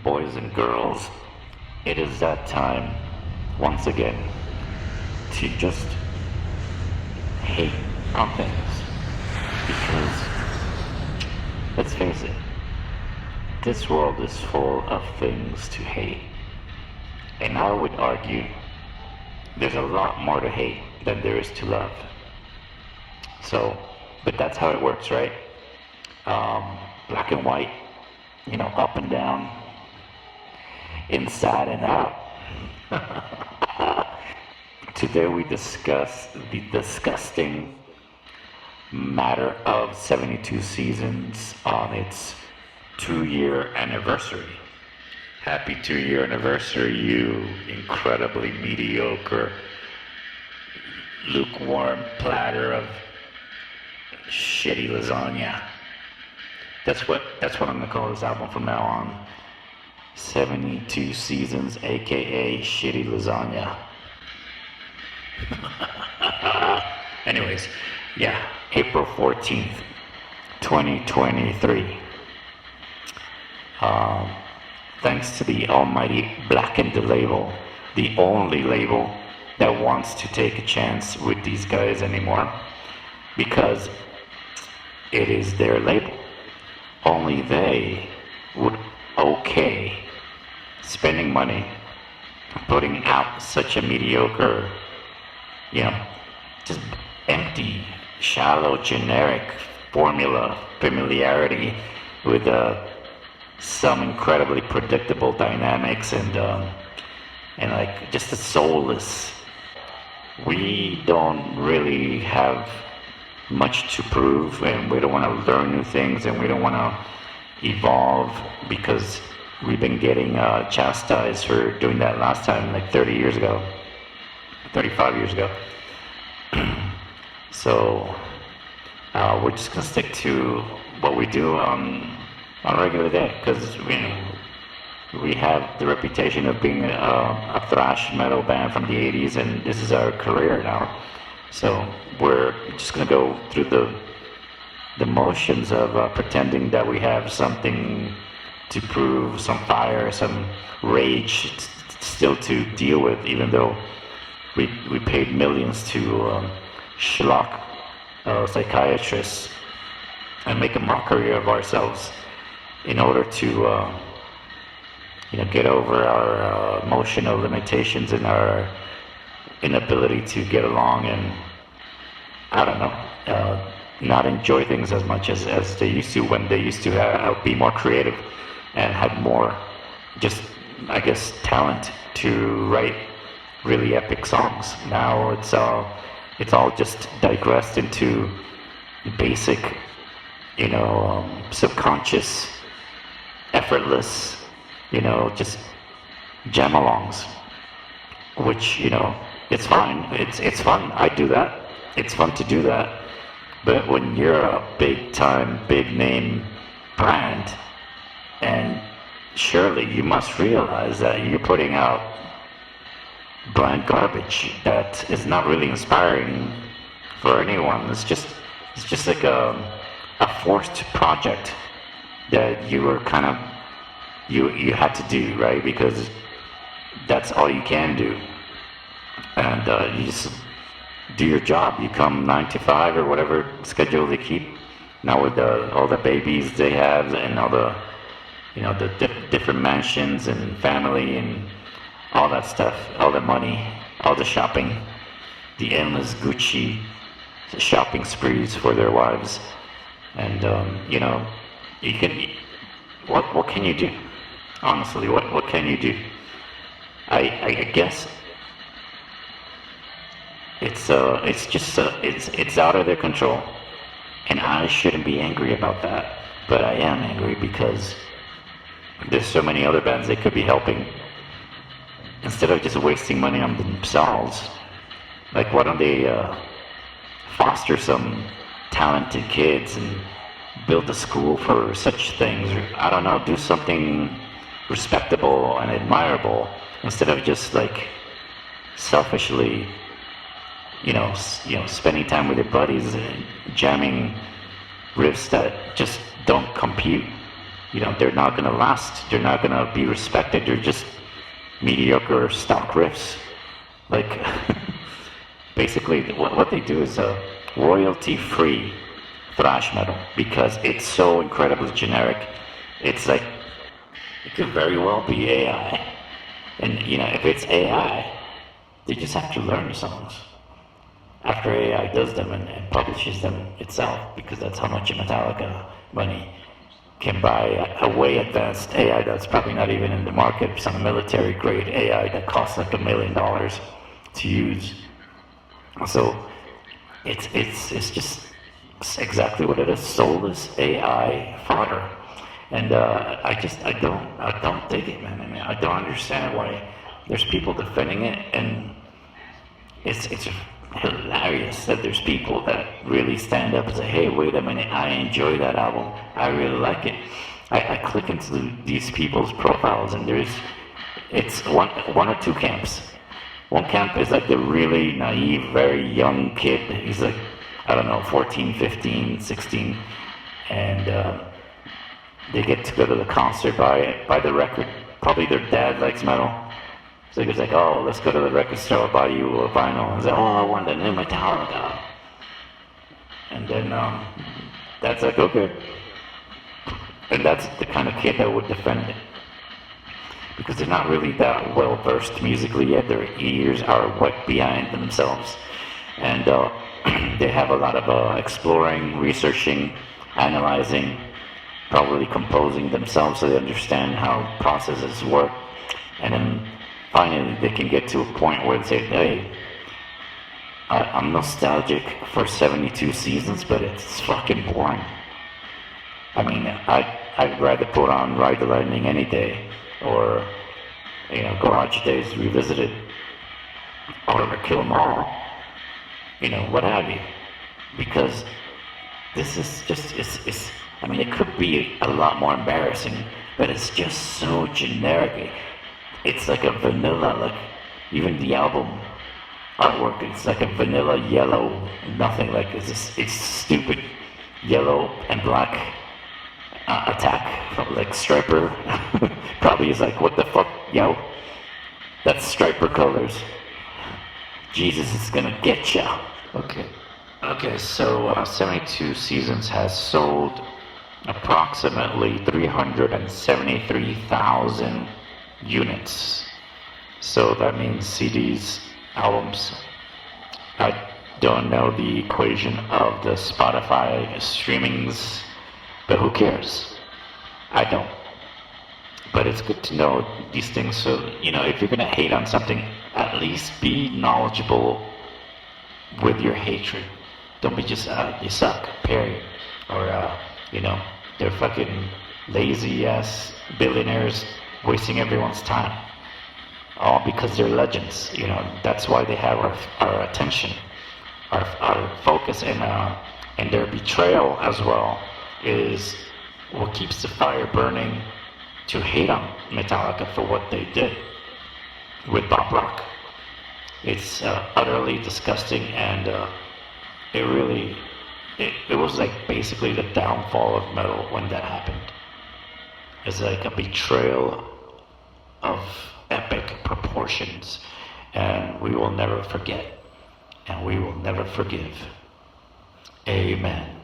boys and girls, it is that time once again to just hate on things. Because, let's face it, this world is full of things to hate. And I would argue there's a lot more to hate than there is to love. So, but that's how it works, right? Black and white, up and down, inside and out. Today we discuss the disgusting matter of 72 seasons on its 2-year anniversary. Happy 2-year anniversary, you incredibly mediocre, lukewarm platter of shitty lasagna. That's what I'm gonna call this album from now on. 72 seasons, aka shitty lasagna. Anyways, yeah, April 14th, 2023. Thanks to the almighty Blackened label, the only label that wants to take a chance with these guys anymore, because it is their label. Only they would okay spending money putting out such a mediocre, just empty, shallow, generic formula, familiarity with some incredibly predictable dynamics and like just a soulless. We don't really have much to prove, and we don't want to learn new things, and we don't want to evolve because we've been getting chastised for doing that last time, like 30 years ago, 35 years ago. So we're just gonna stick to what we do on a regular day, because we have the reputation of being a thrash metal band from the 80s, and this is our career now. So we're just gonna go through the motions of pretending that we have something to prove, some fire, some rage still to deal with, even though we paid millions to schlock psychiatrists and make a mockery of ourselves in order to get over our emotional limitations and our inability to get along, and I don't know, not enjoy things as much as they used to, when they used to be more creative and had more, just, I guess, talent to write really epic songs. Now it's all just digressed into basic, subconscious, effortless, just jam-alongs, which, it's fine. It's fun. I do that. It's fun to do that. But when you're a big-time, big-name brand, and surely you must realize that you're putting out bland garbage that is not really inspiring for anyone. It's just like a forced project that you were kind of you had to do, right? Because that's all you can do, and you just do your job. You come 9 to 5 or whatever schedule they keep now with all the babies they have, and all the different mansions and family and all that stuff, all the money, all the shopping, the endless Gucci shopping sprees for their wives, and you can. What can you do? Honestly, what can you do? I guess it's out of their control, and I shouldn't be angry about that, but I am angry because there's so many other bands they could be helping instead of just wasting money on themselves. Like, why don't they foster some talented kids and build a school for such things, or I don't know, do something respectable and admirable instead of just like selfishly, spending time with your buddies and jamming riffs that just don't compute. they're not going to last. They're not going to be respected. They're just mediocre stock riffs. Like, basically, what they do is royalty-free thrash metal, because it's so incredibly generic. It's like, it could very well be AI. And, if it's AI, they just have to learn the songs after AI does them and publishes them itself, because that's how much Metallica money can buy a way advanced AI that's probably not even in the market, some military grade AI that costs like $1 million to use. So it's just exactly what it is, soulless AI fodder. And I don't dig it, man. I mean, I don't understand why there's people defending it, and it's hilarious that there's people that really stand up and say, hey, wait a minute, I enjoy that album, I really like it. I click into these people's profiles, and it's one or two camps. One camp is like the really naive, very young kid. He's like, I don't know, 14, 15, 16, and they get to go to the concert, buy the record. Probably their dad likes metal. So he was like, oh, let's go to the record store, I'll buy you a vinyl. And he's like, oh, I want the new Metallica. And then that's like, okay. And that's the kind of kid that would defend it, because they're not really that well versed musically yet. Their ears are wet behind themselves. And they have a lot of exploring, researching, analyzing, probably composing themselves so they understand how processes work. And then finally they can get to a point where they say, hey, I'm nostalgic for 72 seasons, but it's fucking boring. I mean, I'd rather put on Ride the Lightning any day, or Garage Days Revisited, or Kill 'Em All, what have you. Because this is just, I mean, it could be a lot more embarrassing, but it's just so generic. It's like a vanilla, like even the album artwork, it's like a vanilla yellow, nothing like it's stupid yellow and black attack from like Striper. Probably is like, what the fuck, yo? That's Striper colors. Jesus is gonna get ya. Okay, so 72 Seasons has sold approximately 373,000 units. So that means CDs, albums. I don't know the equation of the Spotify streamings, but who cares? I don't. But it's good to know these things, so if you're gonna hate on something, at least be knowledgeable with your hatred. Don't be just you suck, period. Or they're fucking lazy ass billionaires wasting everyone's time, all because they're legends. That's why they have our attention, our focus, and their betrayal as well is what keeps the fire burning to hate on Metallica for what they did with Bob Rock. It's utterly disgusting, and it was like basically the downfall of metal when that happened. It's like a betrayal of epic proportions, and we will never forget, and we will never forgive. Amen.